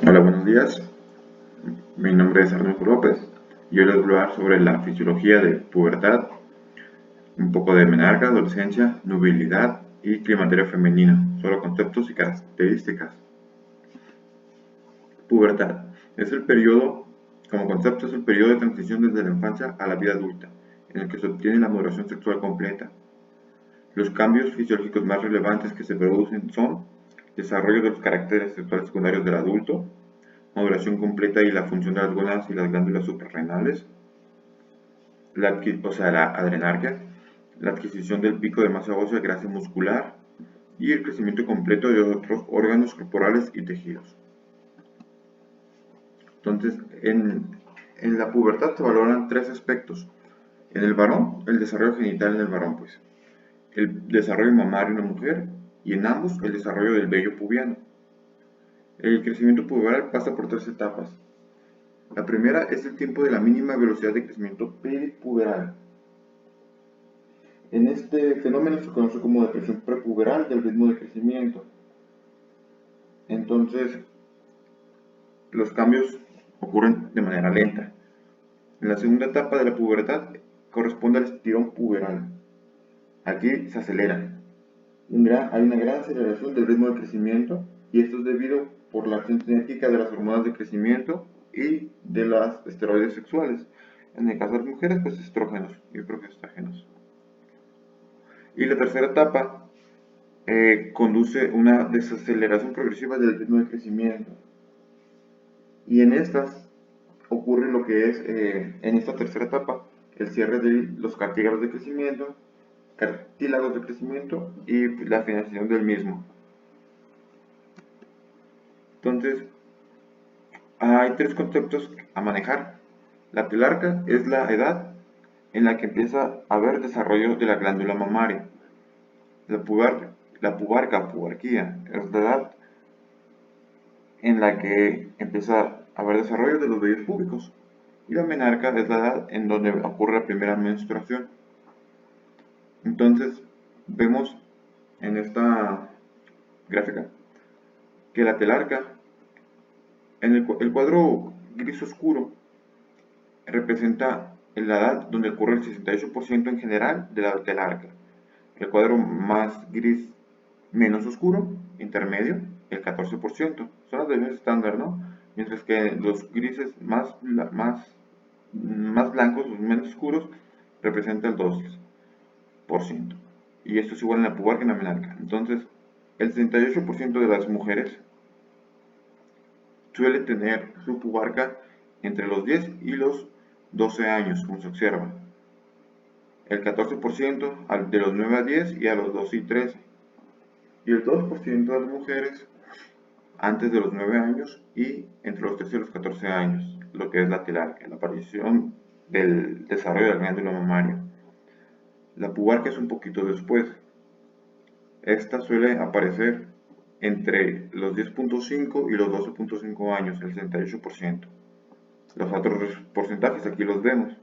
Hola, buenos días. Mi nombre es Arnulfo López y hoy les voy a hablar sobre la fisiología de pubertad, un poco de menarca, adolescencia, nubilidad y climaterio femenino, solo conceptos y características. Pubertad es el periodo, como concepto, es el periodo de transición desde la infancia a la vida adulta, en el que se obtiene la maduración sexual completa. Los cambios fisiológicos más relevantes que se producen son desarrollo de los caracteres sexuales secundarios del adulto, maduración completa y la función de las gónadas y las glándulas suprarrenales, la adrenarquia, la adquisición del pico de masa ósea, grasa muscular y el crecimiento completo de otros órganos corporales y tejidos. Entonces, en la pubertad se valoran tres aspectos. En el varón, el desarrollo genital en el varón, pues, el desarrollo mamario en la mujer y en ambos el desarrollo del vello pubiano. El crecimiento puberal pasa por tres etapas. La primera es el tiempo de la mínima velocidad de crecimiento peripuberal. En este fenómeno se conoce como depresión prepuberal del ritmo de crecimiento. Entonces, los cambios ocurren de manera lenta. En la segunda etapa de la pubertad corresponde al estirón puberal. Aquí se acelera. Hay una gran aceleración del ritmo de crecimiento y esto es debido por la acción cinética de las hormonas de crecimiento y de los esteroides sexuales. En el caso de las mujeres, pues estrógenos y progestágenos. Y la tercera etapa conduce una desaceleración progresiva del ritmo de crecimiento. Y en estas ocurre lo que es, en esta tercera etapa, el cierre de los cartílagos de crecimiento, y la finalización del mismo. Entonces, hay tres conceptos a manejar. La telarca es la edad en la que empieza a haber desarrollo de la glándula mamaria. Pubarquía, es la edad en la que empieza a haber desarrollo de los vellos púbicos. Y la menarca es la edad en donde ocurre la primera menstruación. Entonces, vemos en esta gráfica que la telarca, en el cuadro gris oscuro, representa la edad donde ocurre el 68% en general de la telarca. El cuadro más gris menos oscuro, intermedio, el 14%. Son las medidas estándar, ¿no? Mientras que los grises más blancos, los menos oscuros, representan el 2%. Y esto es igual en la pubarca y en la menarca. Entonces, el 68% de las mujeres suele tener su pubarca entre los 10 y los 12 años, como se observa. El 14% de los 9 a 10 y a los 12 y 13. Y el 2% de las mujeres antes de los 9 años y entre los 13 y los 14 años, lo que es la telarca, la aparición del desarrollo de la glándula mamaria. La pubarca es un poquito después. Esta suele aparecer entre los 10.5 y los 12.5 años, el 68%. Los otros porcentajes aquí los vemos.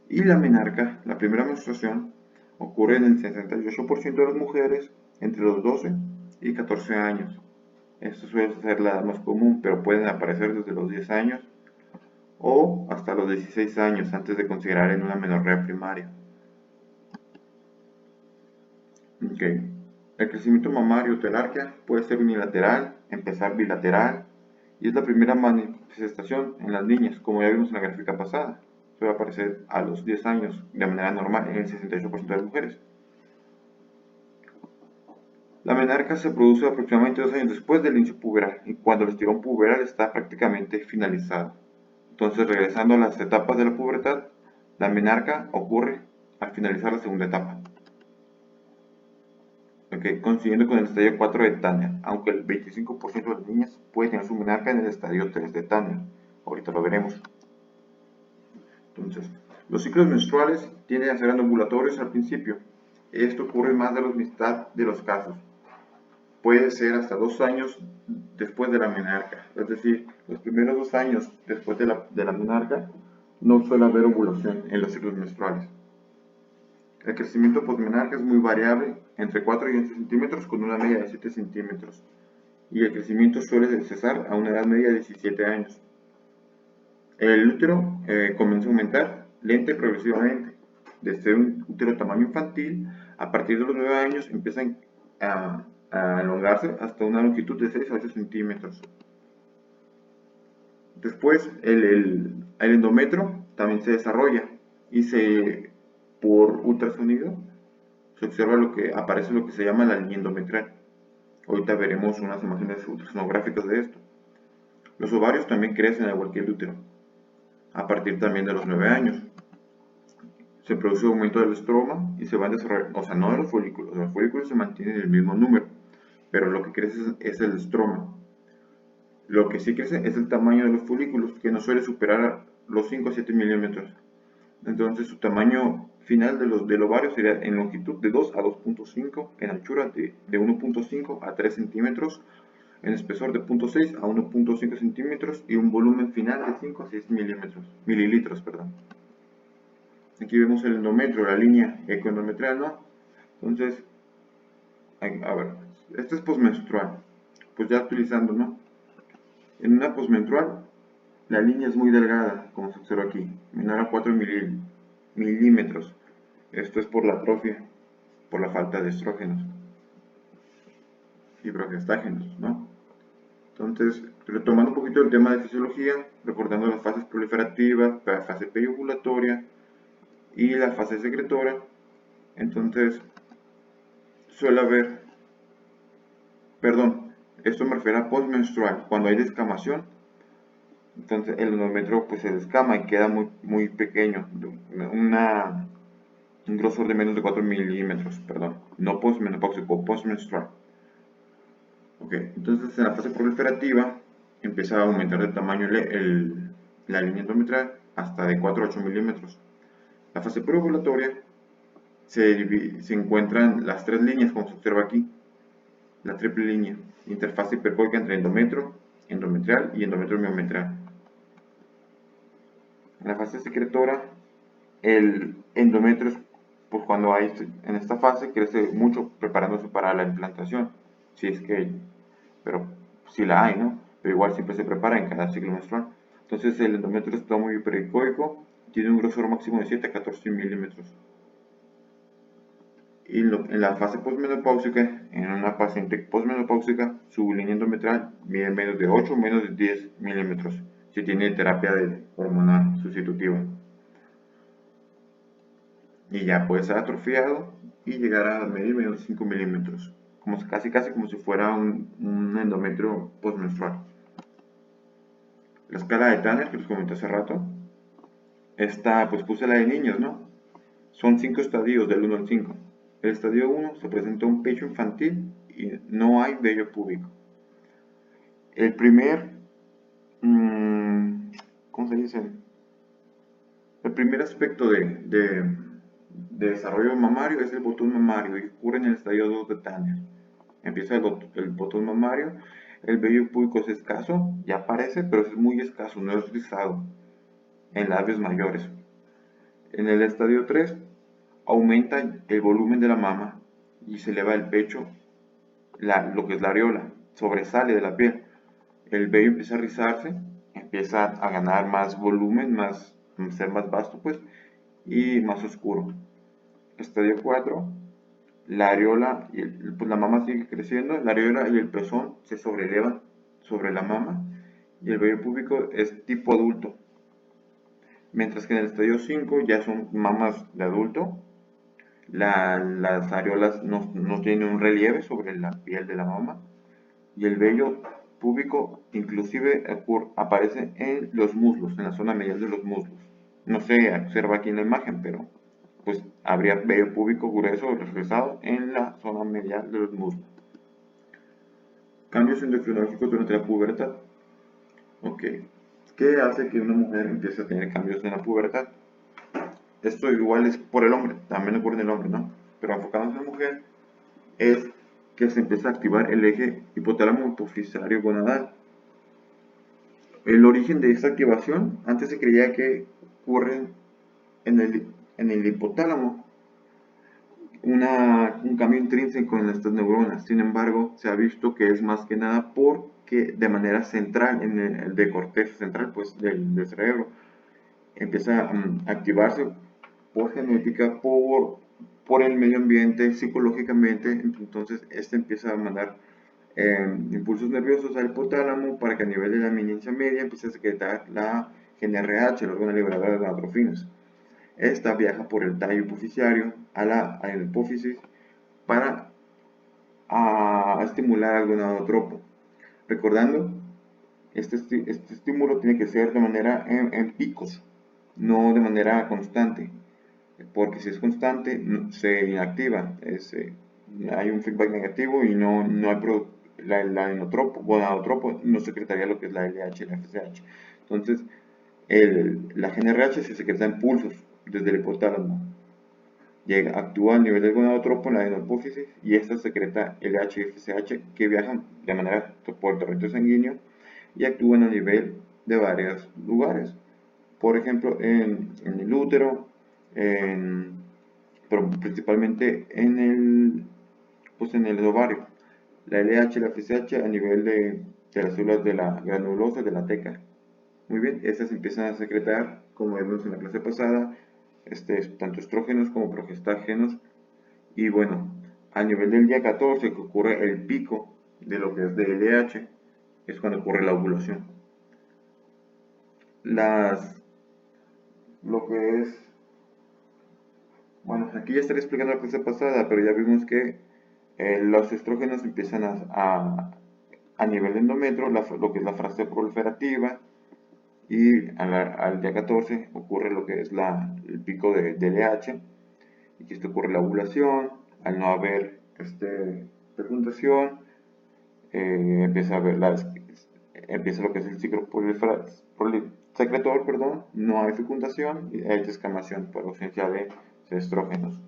Y la menarca, la primera menstruación, ocurre en el 68% de las mujeres entre los 12 y 14 años. Esto suele ser la edad más común, pero pueden aparecer desde los 10 años o hasta los 16 años antes de considerar en una menorrea primaria. Okay. El crecimiento mamario telarquia puede ser unilateral, empezar bilateral, y es la primera manifestación en las niñas, como ya vimos en la gráfica pasada. Suele aparecer a los 10 años de manera normal en el 68% de las mujeres. La menarca se produce aproximadamente 2 años después del inicio puberal y cuando el estirón puberal está prácticamente finalizado. Entonces, regresando a las etapas de la pubertad, la menarca ocurre al finalizar la segunda etapa. Coincidiendo con el estadio 4 de Tania, aunque el 25% de las niñas puede tener su menarca en el estadio 3 de Tania. Ahorita lo veremos. Entonces, los ciclos menstruales tienden a ser anovulatorios al principio. Esto ocurre en más de la mitad de los casos. Puede ser hasta 2 años después de la menarca. Es decir, los primeros 2 años después de la menarca no suele haber ovulación en los ciclos menstruales. El crecimiento posmenarca es muy variable, entre 4 y 11 centímetros con una media de 7 centímetros. y el crecimiento suele cesar a una edad media de 17 años. El útero comienza a aumentar lenta y progresivamente. Desde un útero tamaño infantil, a partir de los 9 años empiezan a elongarse hasta una longitud de 6 a 8 centímetros. Después, el endometrio también se desarrolla y por ultrasonido se observa aparece lo que se llama la línea endometrial. Ahorita veremos unas imágenes ultrasonográficas de esto. Los ovarios también crecen al igual que el útero, a partir también de los 9 años. Se produce un aumento del estroma y se van desarrollando, o sea, no de los folículos se mantienen el mismo número, pero lo que crece es el estroma. Lo que sí crece es el tamaño de los folículos, que no suele superar los 5 a 7 milímetros. Entonces su tamaño final del ovario sería en longitud de 2 a 2.5, en anchura de 1.5 a 3 centímetros, en espesor de 0.6 a 1.5 centímetros y un volumen final de 5 a 6 mililitros. Aquí vemos el endometrio, la línea ecoendometrial, ¿no? Entonces, a ver, este es posmenstrual. Pues ya utilizando, ¿no? En una posmenstrual, la línea es muy delgada, como se observa aquí, menor a 4 milímetros. Esto es por la atrofia, por la falta de estrógenos y progestágenos, ¿no? Entonces, retomando un poquito el tema de fisiología, recordando las fases proliferativas, la fase periovulatoria y la fase secretora, entonces suele haber, esto me refiero a postmenstrual, cuando hay descamación, entonces el endometrio pues se descama y queda muy pequeño, un grosor de menos de 4 milímetros, no postmenopáusico, postmenstrual. Ok, entonces en la fase proliferativa empieza a aumentar de tamaño la línea endometrial hasta de 4 a 8 milímetros. La fase preovulatoria se encuentran las tres líneas, como se observa aquí, la triple línea, interfaz hipercoica entre endometrial y endometrio miometrial. En la fase secretora, el endometrio, pues cuando hay en esta fase, crece mucho preparándose para la implantación, si es que, pero si la hay, ¿no? Pero igual siempre se prepara en cada ciclo menstrual. Entonces el endometrio está muy hipercoico, tiene un grosor máximo de 7 a 14 milímetros. Y en la fase posmenopáusica, en una paciente posmenopáusica, su línea endometrial mide menos de 8 o menos de 10 milímetros, si tiene terapia hormonal sustitutiva. Y ya puede ser atrofiado y llegar a medir menos de 5 milímetros, casi como si fuera un endometrio postmenstrual. La escala de Tanner, que les comenté hace rato, esta pues puse la de niños, ¿no? Son 5 estadios del 1 al 5. El estadio 1 se presenta un pecho infantil y no hay vello púbico. El primer, ¿cómo se dice? El primer aspecto de desarrollo mamario es el botón mamario y ocurre en el estadio 2 de Tanner. Empieza el botón mamario, el vello púbico es escaso, ya aparece, pero es muy escaso, no es rizado, en labios mayores. En el estadio 3 aumenta el volumen de la mama y se eleva el pecho, lo que es la areola, sobresale de la piel. El vello empieza a rizarse, empieza a ganar más volumen, ser más vasto pues, y más oscuro. Estadio 4, la areola, pues la mama sigue creciendo, la areola y el pezón se sobrelevan sobre la mama y el vello púbico es tipo adulto. Mientras que en el estadio 5 ya son mamas de adulto, las areolas no tienen un relieve sobre la piel de la mama y el vello púbico inclusive aparece en los muslos, en la zona medial de los muslos. No se observa aquí en la imagen, pero pues habría vello púbico grueso reflejado en la zona medial de los muslos. Cambios endocrinológicos durante la pubertad. Ok, ¿qué hace que una mujer empiece a tener cambios en la pubertad? Esto igual es por el hombre, también ocurre en el hombre, ¿no? Pero enfocándonos en la mujer, es que se empieza a activar el eje hipotálamo hipofisario gonadal. El origen de esta activación, antes se creía que ocurre en el hipotálamo, un cambio intrínseco en estas neuronas. Sin embargo, se ha visto que es más que nada porque de manera central, en el de corteza central pues, del cerebro, empieza a activarse por genética, por el medio ambiente, psicológicamente. Entonces, este empieza a mandar impulsos nerviosos al hipotálamo para que a nivel de la eminencia media empiece a secretar la GNRH, el órgano liberador de gonadotrofinas. Esta viaja por el tallo hipofisiario a la hipófisis para estimular al gonadotropo. Recordando, este estímulo tiene que ser de manera en picos, no de manera constante, porque si es constante se inactiva, hay un feedback negativo y no hay la gonadotropo no secretaría lo que es la LH y la FSH. Entonces, la GNRH se secreta en pulsos desde el hipotálamo. Actúa a nivel del gonadotropo en la adenohipófisis y esta secreta LH y FSH que viajan de manera por el torrente sanguíneo y actúan a nivel de varios lugares. Por ejemplo, en el útero, pero principalmente en el ovario. La LH y la FSH a nivel de las células de la granulosa de la teca. Muy bien, estas empiezan a secretar, como vimos en la clase pasada, tanto estrógenos como progestágenos. Y bueno, a nivel del día 14 que ocurre el pico de lo que es de LH, es cuando ocurre la ovulación. Lo que es, bueno, aquí ya estaré explicando la clase pasada, pero ya vimos que los estrógenos empiezan a nivel de endometrio, lo que es la fase proliferativa, y al día 14 ocurre lo que es el pico de LH, y que esto ocurre la ovulación. Al no haber fecundación, empieza lo que es el ciclo secretor, perdón, no hay fecundación y hay descamación por ausencia de estrógenos.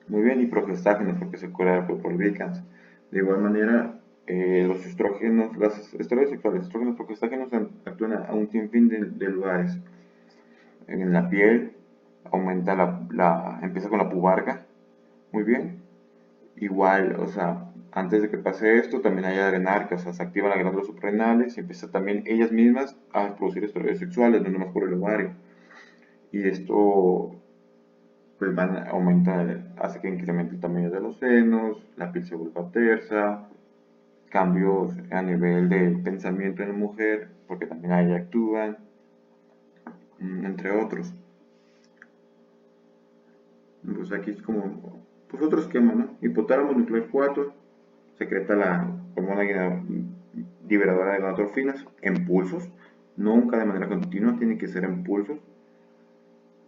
Muy bien, y progestágenos porque se cura por Vicans. De igual manera, los estrógenos, las esteroides sexuales, estrógenos progestágenos actúan a un sinfín de lugares. En la piel, empieza con la pubarca, muy bien. Igual, o sea, antes de que pase esto, también hay adrenarca, o sea, se activan las glándulas suprarrenales y empieza también ellas mismas a producir esteroides sexuales, no nomás por el ovario. Y esto pues hace que incremente el tamaño de los senos, la piel se vuelva tersa, cambios a nivel del pensamiento en la mujer, porque también ahí actúan, entre otros. Pues aquí es como pues otro esquema, ¿no? Hipotálamo nuclear 4 secreta la hormona liberadora de gonadotrofinas en pulsos, nunca de manera continua, tiene que ser en pulsos.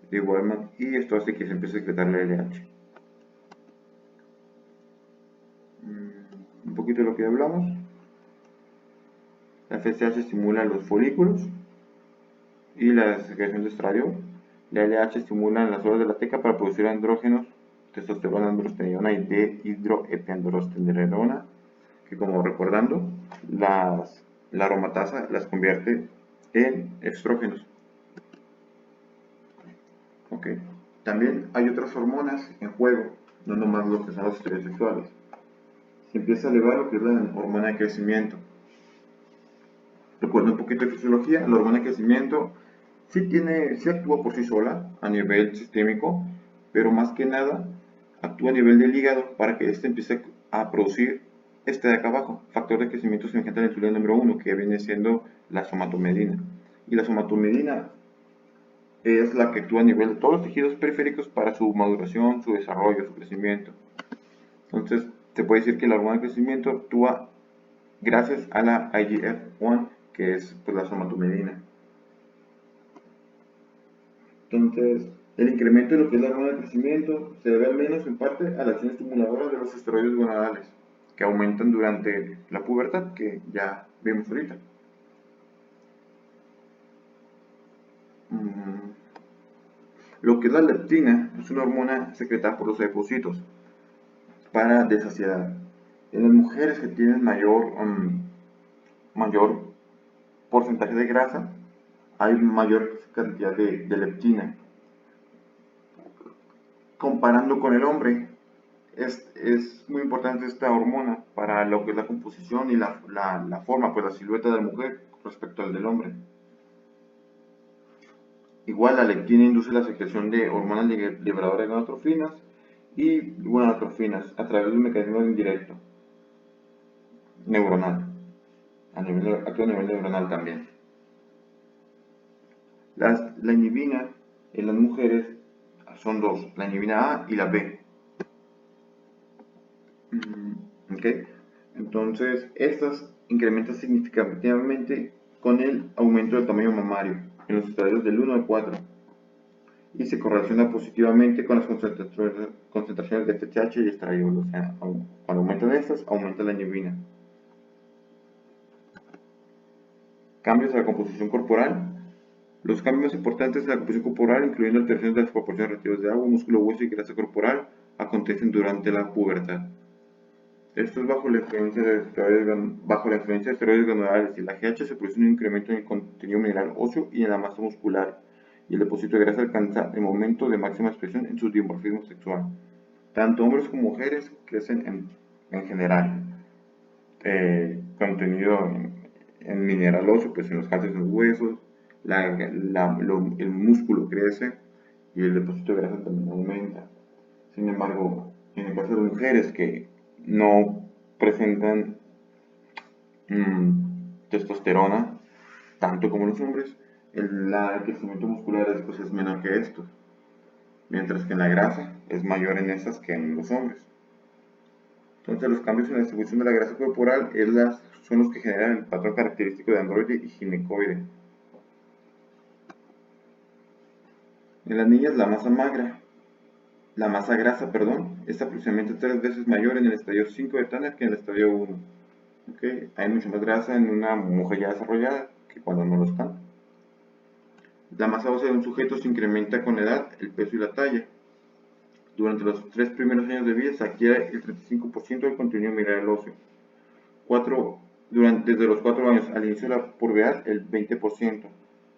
De igual manera, y esto hace que se empiece a secretar la LH. Un poquito de lo que hablamos. La FSH estimula los folículos y la secreción de estradiol. La LH estimula las células de la teca para producir andrógenos, testosterona, androstenediona y dehidroepiandrostenediona, que como recordando, la aromatasa las convierte en estrógenos. Okay. También hay otras hormonas en juego, no nomás lo que son los esteroides sexuales. Se empieza a elevar lo que es la hormona de crecimiento. Recuerdo un poquito de fisiología, la hormona de crecimiento sí actúa por sí sola a nivel sistémico, pero más que nada actúa a nivel del hígado para que éste empiece a producir de acá abajo, factor de crecimiento semejante a la insulina número 1, que viene siendo la somatomedina. Y la somatomedina es la que actúa a nivel de todos los tejidos periféricos para su maduración, su desarrollo, su crecimiento. Entonces, se puede decir que la hormona de crecimiento actúa gracias a la IGF-1, que es pues, la somatomedina. Entonces, el incremento de lo que es la hormona de crecimiento se debe al menos en parte a la acción estimuladora de los esteroides gonadales, que aumentan durante la pubertad, que ya vimos ahorita. Lo que es la leptina es una hormona secretada por los adipocitos para desaciedad. En las mujeres que tienen mayor porcentaje de grasa, hay mayor cantidad de leptina. Comparando con el hombre, Es muy importante esta hormona para lo que es la composición y la forma, pues la silueta de la mujer respecto al del hombre. Igual la lectina induce la secreción de hormonas liberadoras de gonadotrofinas y gonadotrofinas a través de un mecanismo indirecto, neuronal, actúa a nivel neuronal también. La inhibina en las mujeres son dos, la inhibina A y la B. ¿Okay? Entonces, estas incrementan significativamente con el aumento del tamaño mamario en los estadios del 1 al 4 y se correlaciona positivamente con las concentraciones de FSH y estradiol. O sea, cuando aumentan estas, aumenta la inhibina. Cambios en la composición corporal. Los cambios más importantes en la composición corporal, incluyendo alteraciones de las proporciones relativas de agua, músculo, hueso y grasa corporal, acontecen durante la pubertad. Esto es bajo la influencia de esteroides glandulares y la GH se produce un incremento en el contenido mineral óseo y en la masa muscular, y el depósito de grasa alcanza el momento de máxima expresión en su dimorfismo sexual. Tanto hombres como mujeres crecen en general contenido en mineral óseo, pues en los calcios, en los huesos, el músculo crece y el depósito de grasa también aumenta. Sin embargo, en el caso de las mujeres que no presentan testosterona tanto como los hombres, el crecimiento muscular después es menor que estos, mientras que en la grasa es mayor en esas que en los hombres. Entonces los cambios en la distribución de la grasa corporal son los que generan el patrón característico de androide y ginecoide. En las niñas la masa grasa, es aproximadamente 3 veces mayor en el estadio 5 de Tanner que en el estadio 1. ¿Okay? Hay mucha más grasa en una mujer ya desarrollada que cuando no lo está. La masa ósea de un sujeto se incrementa con la edad, el peso y la talla. Durante los 3 primeros años de vida se adquiere el 35% del contenido mineral óseo. Desde los 4 años al inicio de la pubertad, el 20%.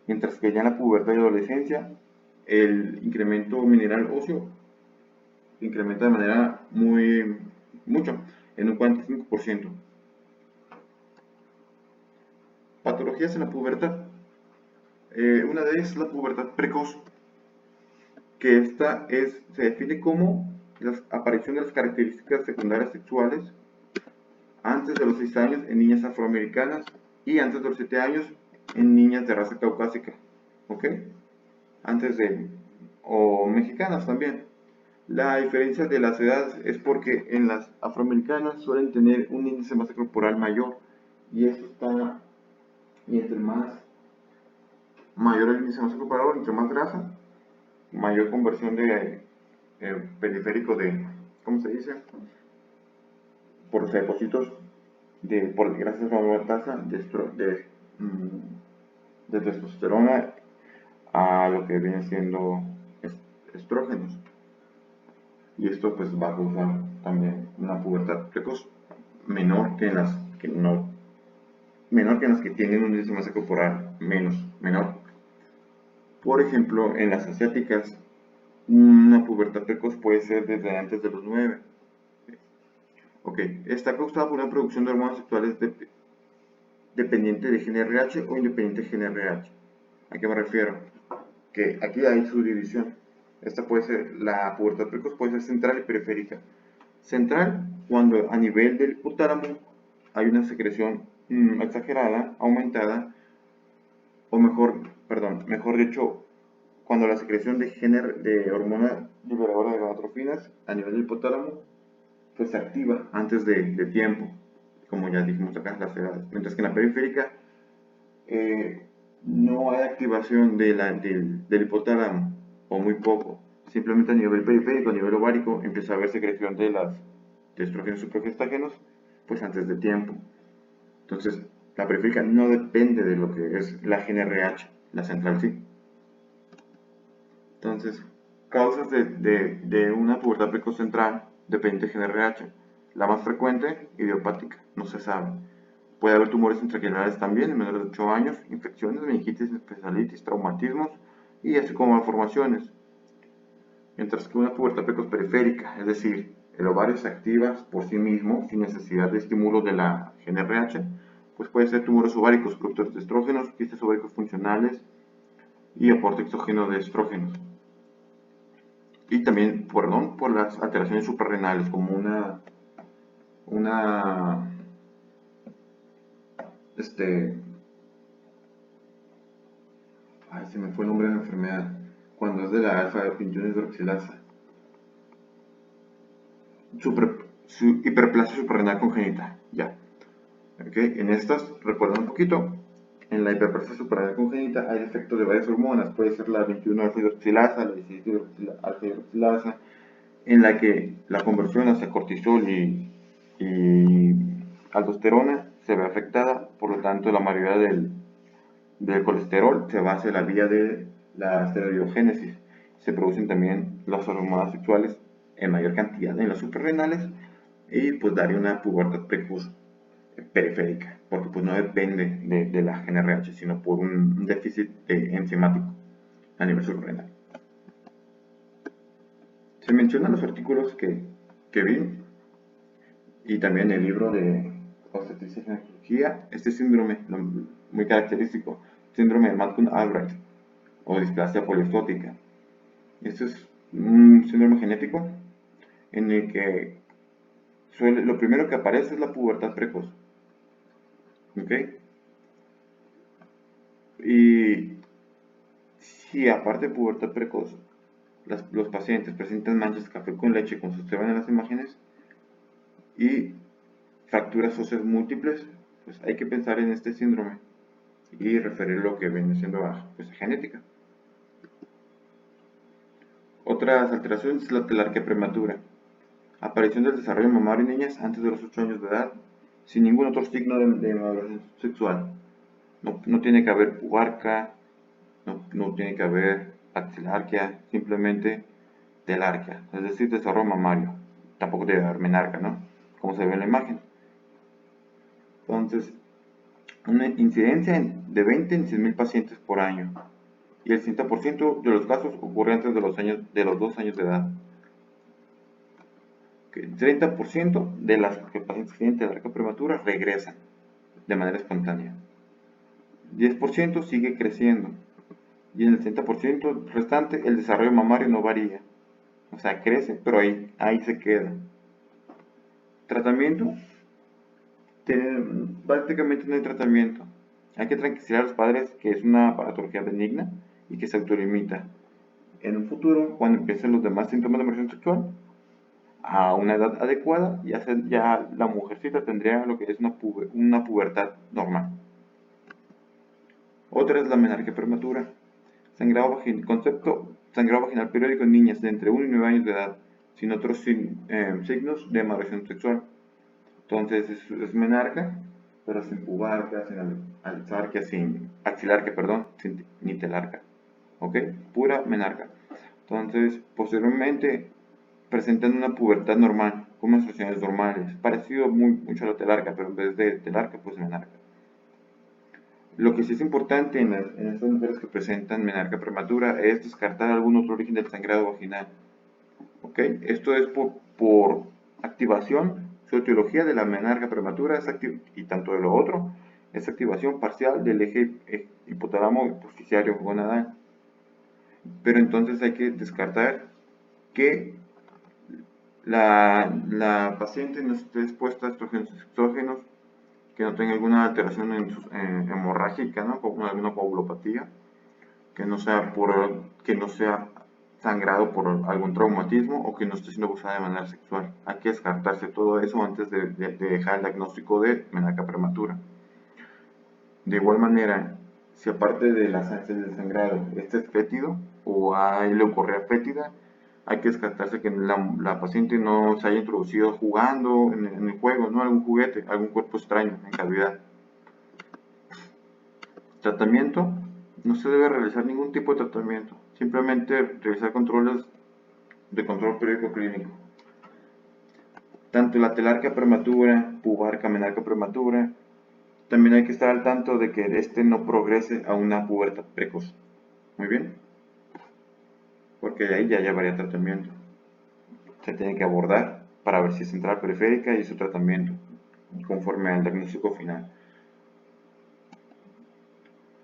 Mientras que ya en la pubertad y adolescencia, el incremento mineral óseo incrementa de manera mucho, en un 45%. Patologías en la pubertad. Una de ellas es la pubertad precoz, que se define como la aparición de las características secundarias sexuales antes de los 6 años en niñas afroamericanas y antes de los 7 años en niñas de raza caucásica, ¿ok? O mexicanas también. La diferencia de las edades es porque en las afroamericanas suelen tener un índice de masa corporal mayor y entre más mayor el índice de masa corporal, entre más grasa, mayor conversión de periférico ¿cómo se dice? Por los depósitos gracias a una tasa de testosterona a lo que viene siendo estrógenos. Y esto pues va a causar también una pubertad precoz menor que en las que tienen un índice de masa corporal menor. Por ejemplo, en las asiáticas, una pubertad precoz puede ser desde antes de los 9. Ok, está causada por una producción de hormonas sexuales dependiente de GnRH o independiente de GnRH. ¿A qué me refiero? Que aquí hay subdivisión. La pubertad precoz puede ser central y periférica. Central, cuando a nivel del hipotálamo hay una secreción exagerada, aumentada, o mejor dicho, cuando la secreción de hormona liberadora de gonadotrofinas a nivel del hipotálamo pues se activa antes de tiempo, como ya dijimos acá, las edades. Mientras que en la periférica no hay activación del hipotálamo, o muy poco. Simplemente a nivel periférico, a nivel ovárico, empieza a haber secreción de estrógenos y progestágenos, pues antes de tiempo. Entonces, la periférica no depende de lo que es la GnRH, la central sí. Entonces, causas de una pubertad precoz central dependiente de GnRH. La más frecuente, idiopática, no se sabe. Puede haber tumores intracraniales también en menores de 8 años, infecciones, meningitis, encefalitis, traumatismos y así como malformaciones. Mientras que una pubertad precoz periférica, es decir, el ovario se activa por sí mismo sin necesidad de estímulo de la GnRH, pues puede ser tumores ováricos, productores de estrógenos, quistes ováricos funcionales y aporte exógeno de estrógenos. Y también, perdón, por las alteraciones suprarrenales, como se me fue el nombre de la enfermedad, cuando es de la alfa-21 hidroxilasa, hiperplasia suprarrenal congénita, ya. Okay. En estas, recuerden un poquito, en la hiperplasia suprarrenal congénita hay efectos de varias hormonas, puede ser la 21 alfa-hidroxilasa, la 17 alfa-hidroxilasa, en la que la conversión hacia cortisol y aldosterona se ve afectada, por lo tanto la mayoría del colesterol se va hacia la vía de la esteroidogénesis. Se producen también las hormonas sexuales en mayor cantidad en las suprarrenales y pues daría una pubertad precoz periférica, porque pues no depende de la GnRH, sino por un déficit enzimático a nivel suprarrenal. Se mencionan los artículos que vi y también el libro de obstetricia y ginecología, este síndrome muy característico, síndrome de Matkun-Albright o displasia poliestótica. Este es un síndrome genético en el que lo primero que aparece es la pubertad precoz. ¿Ok? Y si aparte de pubertad precoz, los pacientes presentan manchas de café con leche, como se observan en las imágenes, y fracturas óseas múltiples, pues hay que pensar en este síndrome y referir lo que viene siendo pues, genética. Otras alteraciones es la telarquía prematura. Aparición del desarrollo mamario en niñas antes de los 8 años de edad, sin ningún otro signo de maduración sexual. No tiene que haber pubarca, no tiene que haber axilarquia, simplemente telarquia, es decir, desarrollo mamario. Tampoco debe haber menarca, ¿no? Como se ve en la imagen. Entonces, una incidencia de 20 en 100,000 pacientes por año. Y el 60% de los casos ocurre antes de los 2 años de edad. El 30% de las pacientes que tienen telarquía prematura regresan de manera espontánea. 10% sigue creciendo. Y en el 30% restante el desarrollo mamario no varía. O sea, crece, pero ahí se queda. Tratamiento. Prácticamente no hay tratamiento. Hay que tranquilizar a los padres que es una patología benigna y que se autolimita. En un futuro, cuando empiecen los demás síntomas de emergencia sexual, a una edad adecuada, ya la mujercita tendría lo que es una pubertad normal. Otra es la menarquia prematura. Sangrado vaginal periódico en niñas de entre 1 y 9 años de edad, sin otros signos de maduración sexual. Entonces es menarca, pero sin pubarca, sin alzarquia, sin axilarquia, perdón, sin ni telarca. ¿Ok? Pura menarca. Entonces, posteriormente presentan una pubertad normal, con menstruaciones normales, parecido mucho a la telarca, pero en vez de telarca, pues menarca. Lo que sí es importante en estas mujeres que presentan menarca prematura es descartar algún otro origen del sangrado vaginal. ¿Ok? Esto es por activación. Su etiología de la menarca prematura y tanto de lo otro es activación parcial del eje hipotálamo hipofisiario gonadal. Pero entonces hay que descartar que la paciente no esté expuesta a estrógenos exógenos, que no tenga alguna alteración hemorrágica, ¿no? Como alguna coagulopatía, que no sea sangrado por algún traumatismo o que no esté siendo abusada de manera sexual. Hay que descartarse todo eso antes de dejar el diagnóstico de menarca prematura. De igual manera, si aparte de las ansias del sangrado, este es fétido o hay leucorrea fétida, hay que descartarse que la paciente no se haya introducido jugando en el juego, ¿no? Algún juguete, algún cuerpo extraño en cavidad. Tratamiento. No se debe realizar ningún tipo de tratamiento, simplemente realizar controles de control periódico clínico. Tanto la telarquia prematura, pubarca, menarca prematura, también hay que estar al tanto de que este no progrese a una pubertad precoz. Muy bien, porque de ahí ya llevaría tratamiento. Se tiene que abordar para ver si es central periférica y su tratamiento conforme al diagnóstico final.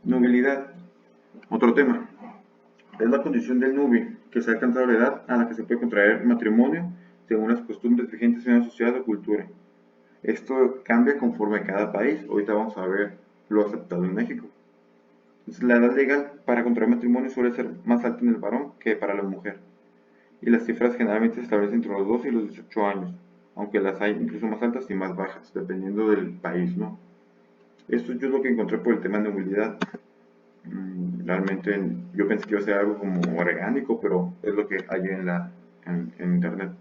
Nubilidad. Otro tema. Es la condición del nubio que se ha alcanzado la edad a la que se puede contraer matrimonio según las costumbres vigentes en una sociedad o cultura. Esto cambia conforme a cada país. Ahorita vamos a ver lo aceptado en México. Entonces, la edad legal para contraer matrimonio suele ser más alta en el varón que para la mujer. Y las cifras generalmente se establecen entre los 12 y los 18 años, aunque las hay incluso más altas y más bajas, dependiendo del país, ¿no? Esto yo es lo que encontré por el tema de movilidad. Realmente yo pensé que iba a ser algo como orgánico, pero es lo que hay en internet.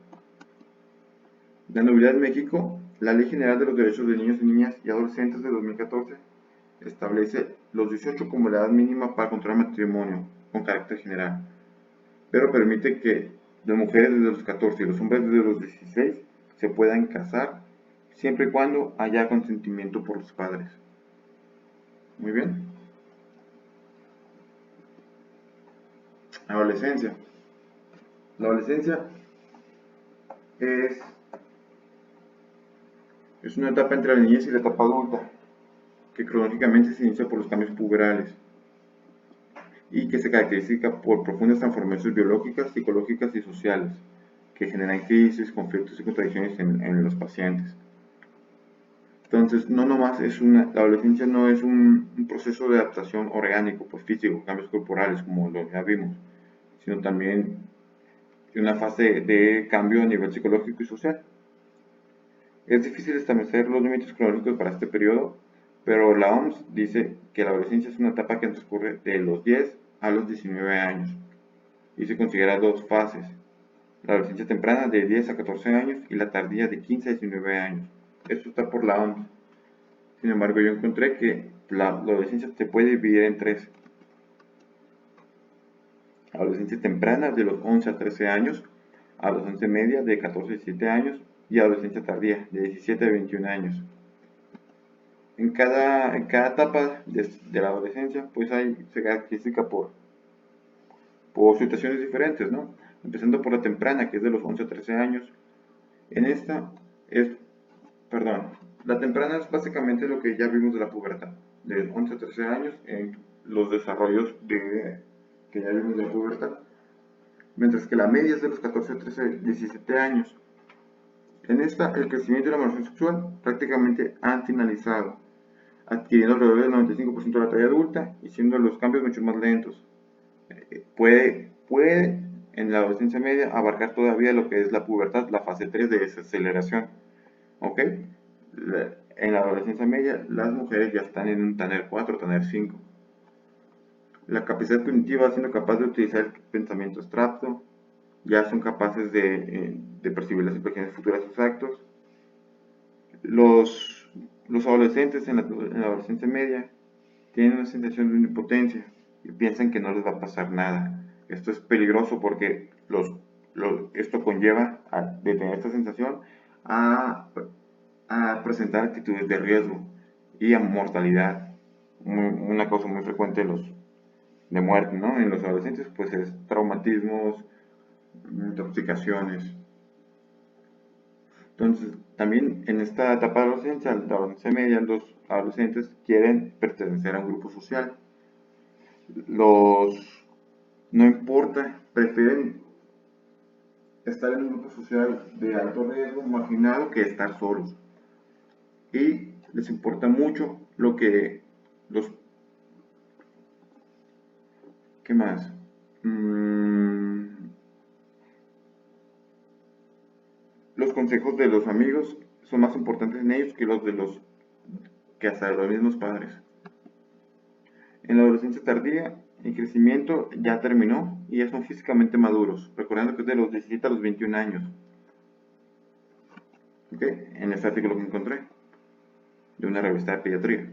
La novedad en México, la Ley General de los Derechos de Niños y Niñas y Adolescentes de 2014 establece los 18 como la edad mínima para contraer matrimonio con carácter general, pero permite que las mujeres desde los 14 y los hombres desde los 16 se puedan casar siempre y cuando haya consentimiento por los padres. Muy bien. Adolescencia. La adolescencia es una etapa entre la niñez y la etapa adulta, que cronológicamente se inicia por los cambios puberales y que se caracteriza por profundas transformaciones biológicas, psicológicas y sociales, que generan crisis, conflictos y contradicciones en los pacientes. Entonces, no nomás la adolescencia no es un proceso de adaptación orgánico, pues físico, cambios corporales, como lo ya vimos, sino también una fase de cambio a nivel psicológico y social. Es difícil establecer los límites cronológicos para este periodo, pero la OMS dice que la adolescencia es una etapa que transcurre de los 10 a los 19 años y se considera dos fases: la adolescencia temprana de 10 a 14 años y la tardía de 15 a 19 años. Esto está por la OMS. Sin embargo, yo encontré que la adolescencia se puede dividir en tres: adolescencia temprana de los 11 a 13 años, adolescencia media de 14 a 17 años y adolescencia tardía de 17 a 21 años. En cada etapa de la adolescencia, pues se caracteriza por situaciones diferentes, ¿no? Empezando por la temprana, que es de los 11 a 13 años. En esta la temprana es básicamente lo que ya vimos de la pubertad, de 11 a 13 años, en los desarrollos que ya vimos de la pubertad. Mientras que la media es de los 14 a 13, 17 años. En esta, el crecimiento y la maduración sexual prácticamente han finalizado, adquiriendo alrededor del 95% de la talla adulta y siendo los cambios mucho más lentos. Puede en la adolescencia media abarcar todavía lo que es la pubertad, la fase 3 de desaceleración. ¿Ok? En la adolescencia media, las mujeres ya están en un TANER 4, TANER 5. La capacidad cognitiva, siendo capaz de utilizar el pensamiento abstracto, ya son capaces de percibir las implicaciones futuras de sus actos. Los adolescentes en la adolescencia media tienen una sensación de impotencia y piensan que no les va a pasar nada. Esto es peligroso porque esto conlleva de tener esta sensación a presentar actitudes de riesgo y a mortalidad. Una cosa muy frecuente de muerte, ¿no? En los adolescentes pues es traumatismos, intoxicaciones. Entonces, también en esta etapa de la adolescencia media, los adolescentes quieren pertenecer a un grupo social. No importa, prefieren estar en un grupo social de alto riesgo, marginado, que estar solos. Y les importa mucho ¿qué más? Los consejos de los amigos son más importantes en ellos que hasta los mismos padres. En la adolescencia tardía, el crecimiento ya terminó y ya son físicamente maduros, recordando que es de los 17 a los 21 años. En este artículo que encontré de una revista de pediatría.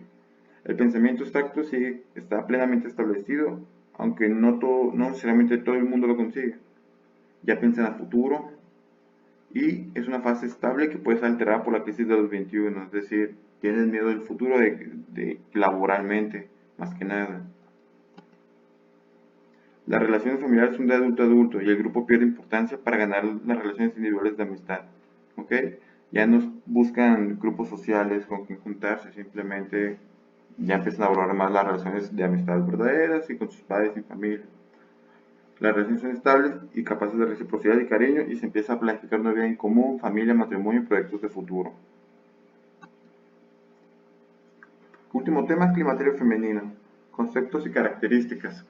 El pensamiento abstracto sí está plenamente establecido, aunque no necesariamente todo el mundo lo consigue. Ya piensan a futuro y es una fase estable que puede ser alterada por la crisis de los 21, es decir, tienen miedo del futuro laboralmente, más que nada. Las relaciones familiares son de adulto a adulto y el grupo pierde importancia para ganar las relaciones individuales de amistad. ¿ok? Ya no buscan grupos sociales con quien juntarse, simplemente ya empiezan a valorar más las relaciones de amistad verdaderas y con sus padres y familia. Las relaciones son estables y capaces de reciprocidad y cariño y se empieza a planificar una vida en común, familia, matrimonio y proyectos de futuro. Último tema, climaterio femenino. Conceptos y características.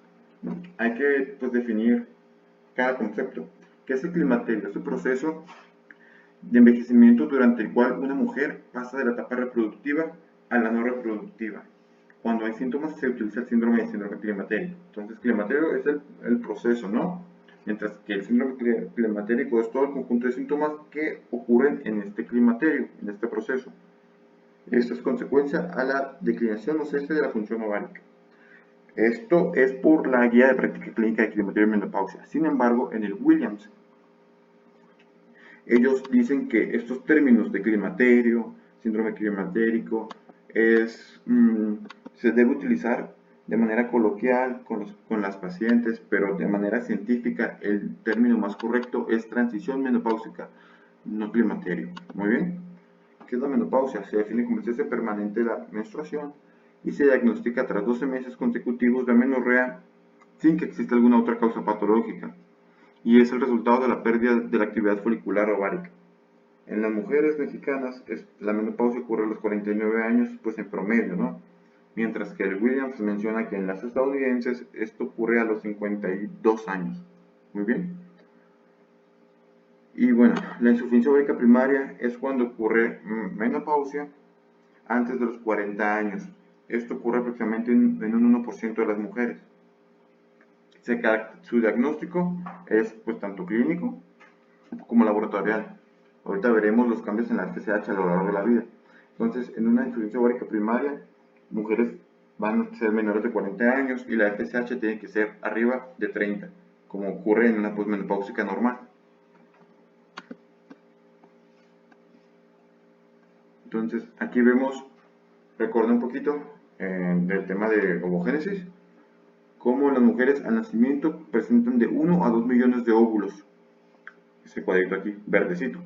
Hay que definir cada concepto. ¿Qué es el climaterio? Es el proceso de envejecimiento durante el cual una mujer pasa de la etapa reproductiva a la no reproductiva. Cuando hay síntomas se utiliza el síndrome climatérico. Entonces, climaterio es el proceso, ¿no? Mientras que el síndrome climatérico es todo el conjunto de síntomas que ocurren en este climaterio, en este proceso. Esto es consecuencia a la declinación o cese de la función ovárica. Esto es por la guía de práctica clínica de climaterio y menopausia. Sin embargo, en el Williams, ellos dicen que estos términos de climaterio, síndrome climatérico, se debe utilizar de manera coloquial con las pacientes, pero de manera científica el término más correcto es transición menopáusica, no climaterio. Muy bien. ¿Qué es la menopausia? Se define como el cese permanente de la menstruación y se diagnostica tras 12 meses consecutivos de amenorrea sin que exista alguna otra causa patológica, y es el resultado de la pérdida de la actividad folicular ovárica. En las mujeres mexicanas, la menopausia ocurre a los 49 años, pues en promedio, ¿no? Mientras que el Williams menciona que en las estadounidenses esto ocurre a los 52 años. Muy bien. Y bueno, la insuficiencia ovárica primaria es cuando ocurre menopausia antes de los 40 años. Esto ocurre aproximadamente en un 1% de las mujeres. Su diagnóstico es pues tanto clínico como laboratorial. Ahorita veremos los cambios en la FSH a lo largo de la vida. Entonces, en una insuficiencia ovárica primaria, mujeres van a ser menores de 40 años y la FSH tiene que ser arriba de 30, como ocurre en una posmenopáusica normal. Entonces, aquí vemos, recuerda un poquito del tema de ovogénesis, cómo las mujeres al nacimiento presentan de 1 a 2 millones de óvulos. Ese cuadrito aquí, verdecito.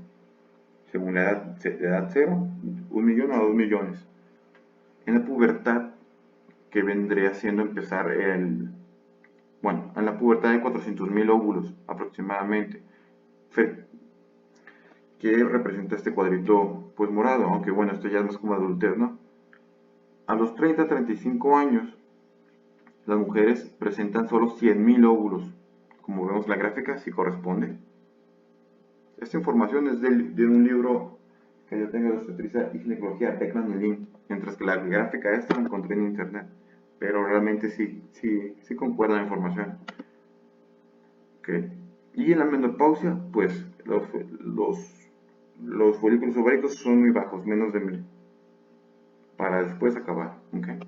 Según la edad, de edad 0, 1 millón a 2 millones. En la pubertad, que vendría siendo empezar en la pubertad hay 400.000 óvulos aproximadamente, que representa este cuadrito pues morado, aunque bueno, esto ya es más como adultez, ¿no? A los 30-35 años, las mujeres presentan solo 100.000 óvulos. Como vemos la gráfica, sí corresponde. Esta información es de un libro que yo tengo de obstetricia y ginecología, Beckman y Lynn, mientras que la gráfica esta la encontré en internet, pero realmente sí concuerda la información. Okay. Y en la menopausia, pues los folículos ováricos son muy bajos, menos de 1000, para después acabar. Okay.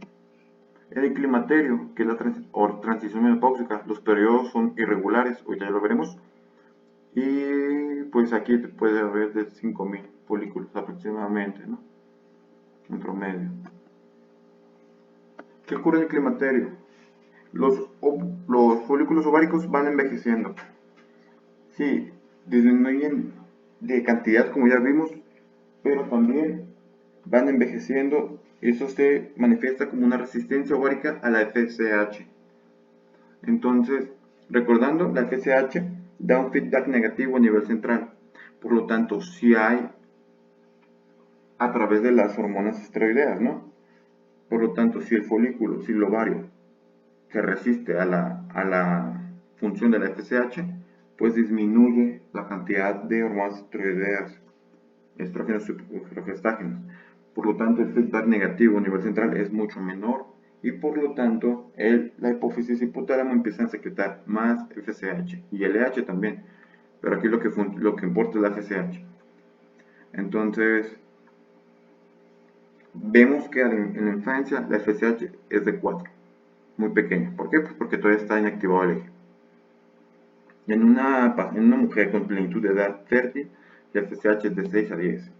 En el climaterio, que es la transición menopáusica, los periodos son irregulares, hoy ya lo veremos, y pues aquí puede haber de 5000 folículos aproximadamente, ¿no? En promedio. ¿Qué ocurre en el climaterio? Los folículos ováricos van envejeciendo. Sí, disminuyen de cantidad como ya vimos, pero también van envejeciendo. Eso se manifiesta como una resistencia ovárica a la FSH. Entonces, recordando, la FSH da un feedback negativo a nivel central. Por lo tanto, si hay a través de las hormonas esteroideas, ¿no? Por lo tanto, si el folículo, si el ovario se resiste a la función de la FSH, pues disminuye la cantidad de hormonas esteroideas, estrógenos y progestágenos. Por lo tanto, el feedback negativo a nivel central es mucho menor y por lo tanto la hipófisis y hipotálamo empiezan a secretar más FSH y LH también, pero aquí lo que importa es la FSH. Entonces, vemos que en la infancia la FSH es de 4, muy pequeña. ¿Por qué? Pues porque todavía está inactivado el eje. En una mujer con plenitud de edad fértil, la FSH es de 6 a 10.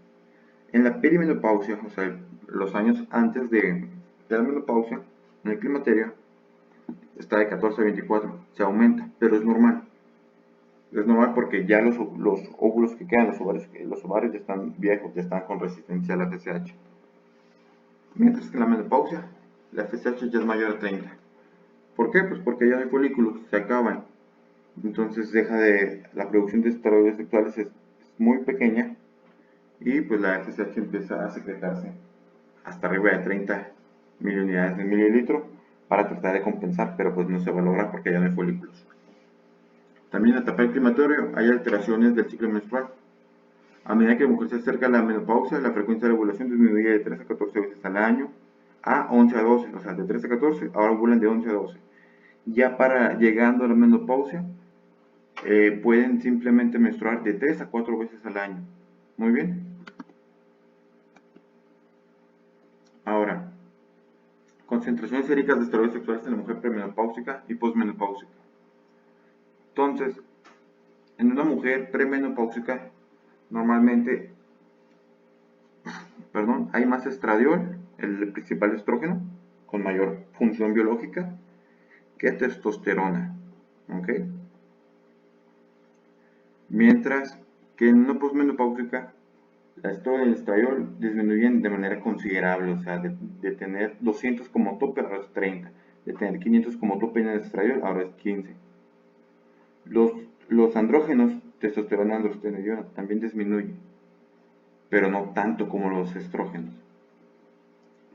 En la perimenopausia, o sea, los años antes de la menopausia, en el climaterio, está de 14 a 24, se aumenta, pero es normal. Es normal porque ya los óvulos que quedan, los ovarios ya están viejos, ya están con resistencia a la FSH. Mientras que en la menopausia, la FSH ya es mayor a 30. ¿Por qué? Pues porque ya no hay folículos, se acaban. Entonces la producción de esteroides sexuales es muy pequeña y pues la FSH empieza a secretarse hasta arriba de 30 miliunidades de mililitro para tratar de compensar, pero pues no se va a lograr porque ya no hay folículos. También en la etapa del climaterio hay alteraciones del ciclo menstrual. A medida que la mujer se acerca a la menopausia, la frecuencia de ovulación disminuye de 3 a 14 veces al año a 11 a 12, o sea, de 3 a 14, ahora ovulan de 11 a 12. Ya para llegando a la menopausia, pueden simplemente menstruar de 3 a 4 veces al año. Muy bien. Ahora, concentraciones séricas de esteroides sexuales en la mujer premenopáusica y posmenopáusica. Entonces, en una mujer premenopáusica, normalmente, hay más estradiol, el principal estrógeno, con mayor función biológica, que testosterona. ¿Ok? Mientras que en una posmenopáusica, la estrógeno y el estradiol disminuyen de manera considerable, o sea, de tener 200 como tope ahora es 30, de tener 500 como tope en el estradiol ahora es 15. Los andrógenos, testosterona, androstenediona, también disminuyen, pero no tanto como los estrógenos.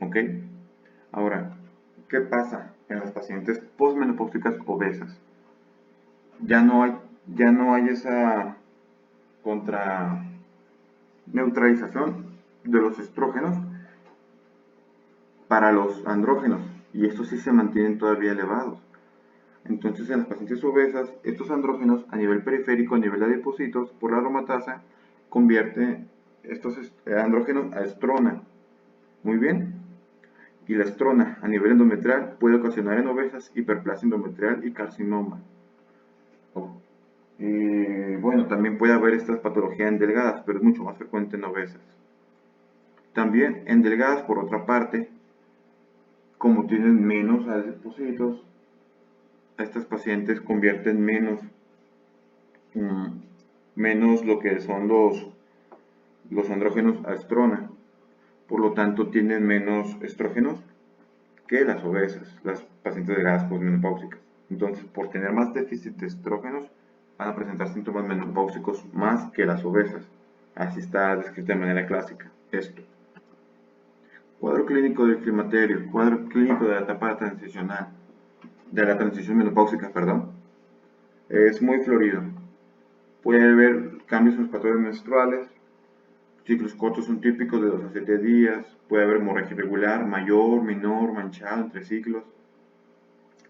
¿Ok? Ahora, ¿qué pasa en las pacientes posmenopáusicas obesas? Ya no hay esa contra neutralización de los estrógenos para los andrógenos, y estos sí se mantienen todavía elevados. Entonces, en las pacientes obesas, estos andrógenos a nivel periférico, a nivel de adipocitos, por la aromatasa, convierte estos andrógenos a estrona. Muy bien. Y la estrona a nivel endometrial puede ocasionar en obesas hiperplasia endometrial y carcinoma. Y bueno, también puede haber estas patologías en delgadas, pero es mucho más frecuente en obesas. También en delgadas, por otra parte, como tienen menos adipocitos, estas pacientes convierten menos lo que son los andrógenos a estrona. Por lo tanto, tienen menos estrógenos que las obesas, las pacientes delgadas posmenopáusicas. Entonces, por tener más déficit de estrógenos, van a presentar síntomas menopáusicos más que las obesas. Así está descrito de manera clásica esto. Cuadro clínico del climaterio, cuadro clínico de la etapa transicional, de la transición menopáusica, perdón. Es muy florido. Puede haber cambios en los patrones menstruales, ciclos cortos son típicos de 2 a 7 días, puede haber hemorragia irregular, mayor, menor, manchado entre ciclos,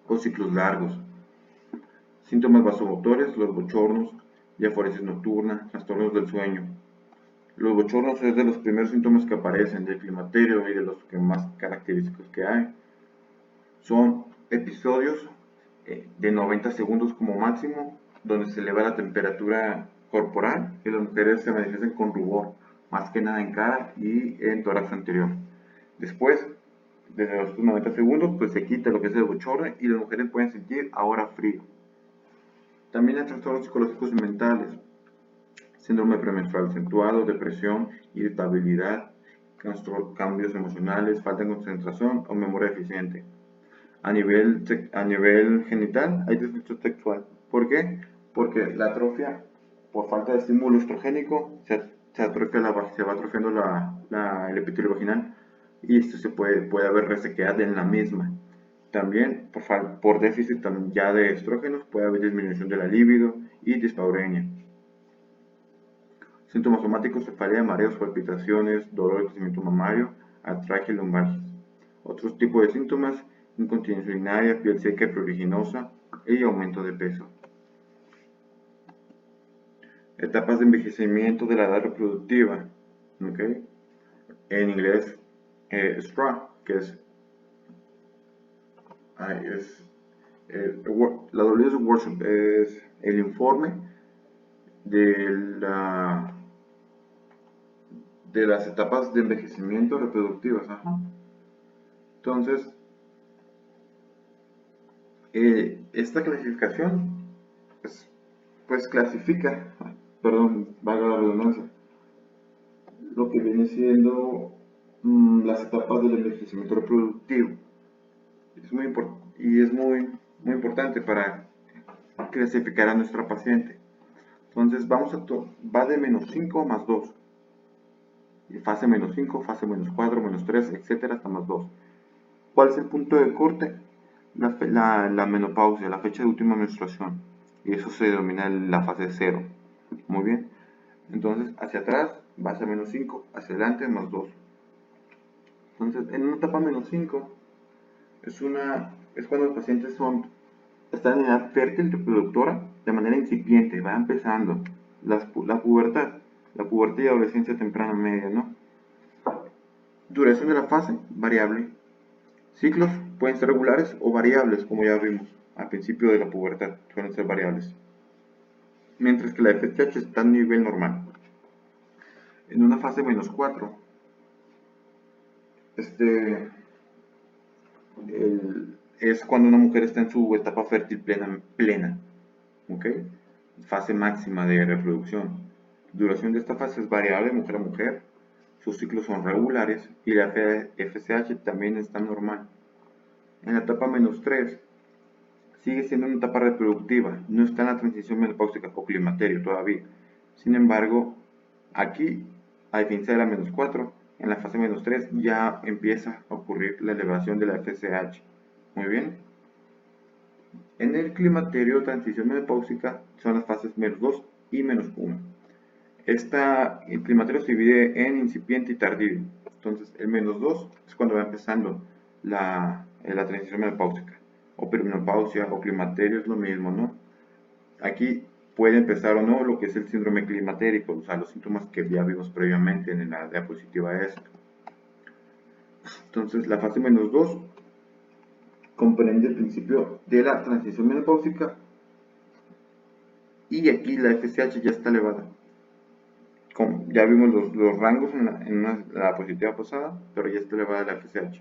o ciclos largos. Síntomas vasomotores, los bochornos, diaforesis nocturna, trastornos del sueño. Los bochornos es de los primeros síntomas que aparecen del climaterio y de los que más característicos que hay. Son episodios de 90 segundos como máximo, donde se eleva la temperatura corporal y las mujeres se manifiestan con rubor, más que nada en cara y en tórax anterior. Después, desde los 90 segundos, pues se quita lo que es el bochorno y las mujeres pueden sentir ahora frío. También hay trastornos psicológicos y mentales, síndrome premenstrual acentuado, depresión, irritabilidad, cambios emocionales, falta de concentración o memoria deficiente. A nivel genital hay disfunción sexual. ¿Por qué? Porque la atrofia, por falta de estímulo estrogénico, se va atrofiando el epitelio vaginal y esto puede haber resequedad en la misma. También por déficit ya de estrógenos puede haber disminución de la libido y dispareunia. Síntomas somáticos: cefalea, mareos, palpitaciones, dolor de crecimiento mamario, atracgia y lumbalgias. Otros tipos de síntomas: incontinencia urinaria, piel seca y pruriginosa y aumento de peso. Etapas de envejecimiento de la edad reproductiva. ¿Okay? En inglés, STRA, que la W Workshop es el informe de las etapas de envejecimiento reproductivas. Entonces, esta clasificación pues clasifica, perdón, valga la redundancia, lo que viene siendo las etapas del envejecimiento reproductivo. Es muy importante para clasificar a nuestra paciente. Entonces va de -5 más 2. Y fase -5, fase -4, -3, etcétera, hasta +2. ¿Cuál es el punto de corte? La menopausia, la fecha de última menstruación. Y eso se denomina la fase 0. Muy bien. Entonces, hacia atrás vas a -5, hacia adelante +2. Entonces, en una etapa -5 es cuando los pacientes están en edad fértil reproductora de manera incipiente, va empezando la pubertad y adolescencia temprana media, ¿no? Duración de la fase, variable. Ciclos pueden ser regulares o variables, como ya vimos al principio de la pubertad, suelen ser variables. Mientras que la FSH está a nivel normal. En una fase -4, es cuando una mujer está en su etapa fértil plena, ¿ok? Fase máxima de reproducción. Duración de esta fase es variable mujer a mujer, sus ciclos son regulares y la FSH también está normal. En la etapa -3 sigue siendo una etapa reproductiva, no está en la transición menopáusica o climaterio todavía. Sin embargo, aquí, a diferencia de la -4, en la fase -3 ya empieza a ocurrir la elevación de la FSH. Muy bien. En el climaterio, transición menopáusica, son las fases -2 y -1. El climaterio se divide en incipiente y tardío. Entonces, el -2 es cuando va empezando la transición menopáusica. O perimenopausia o climaterio es lo mismo, ¿no? Aquí puede empezar o no lo que es el síndrome climatérico, o sea, los síntomas que ya vimos previamente en la diapositiva de esto. Entonces, la fase -2 comprende el principio de la transición menopáusica y aquí la FSH ya está elevada. Ya vimos los rangos en la diapositiva pasada, pero ya está elevada la FSH.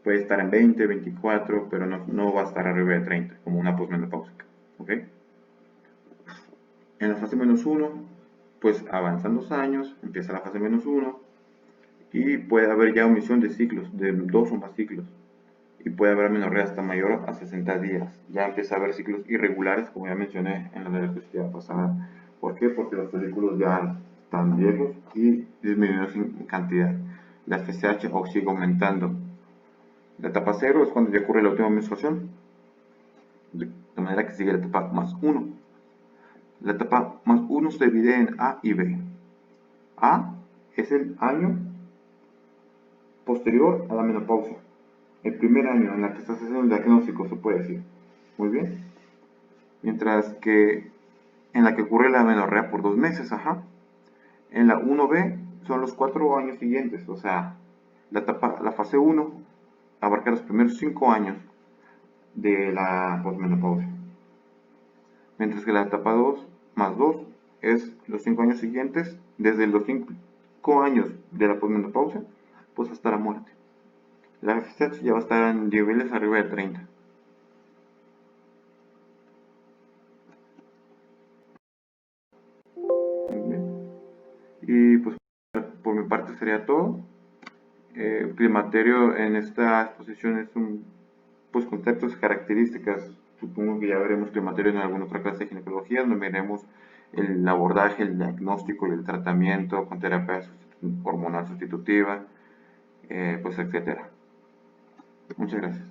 Puede estar en 20, 24, pero no va a estar arriba de 30, como una posmenopáusica. ¿Ok? En la fase -1, pues avanzan los años, empieza la fase -1 y puede haber ya omisión de ciclos, de 2 o más ciclos. Y puede haber amenorrea hasta mayor a 60 días. Ya empieza a haber ciclos irregulares, como ya mencioné en la diapositiva pasada. ¿Por qué? Porque los folículos ya están viejos y disminuidos en cantidad. La FSH sigue aumentando. La etapa 0 es cuando ya ocurre la última menstruación, de manera que sigue la etapa +1. La etapa +1 se divide en A y B. A es el año posterior a la menopausia, el primer año en el que estás haciendo el diagnóstico, se puede decir. Muy bien. Mientras que en la que ocurre la amenorrea por 2 meses, ajá. En la 1B son los 4 años siguientes, o sea, la fase 1 abarca los primeros 5 años de la posmenopausia. Mientras que la etapa 2 más 2 es los 5 años siguientes, desde los 5 años de la posmenopausia, pues hasta la muerte. La FSH ya va a estar en niveles arriba de 30. Y pues por mi parte sería todo. Climaterio en esta exposición es pues conceptos y características. Supongo que ya veremos climaterio en alguna otra clase de ginecología, donde veremos el abordaje, el diagnóstico y el tratamiento con terapia hormonal sustitutiva, pues etcétera. Muchas gracias.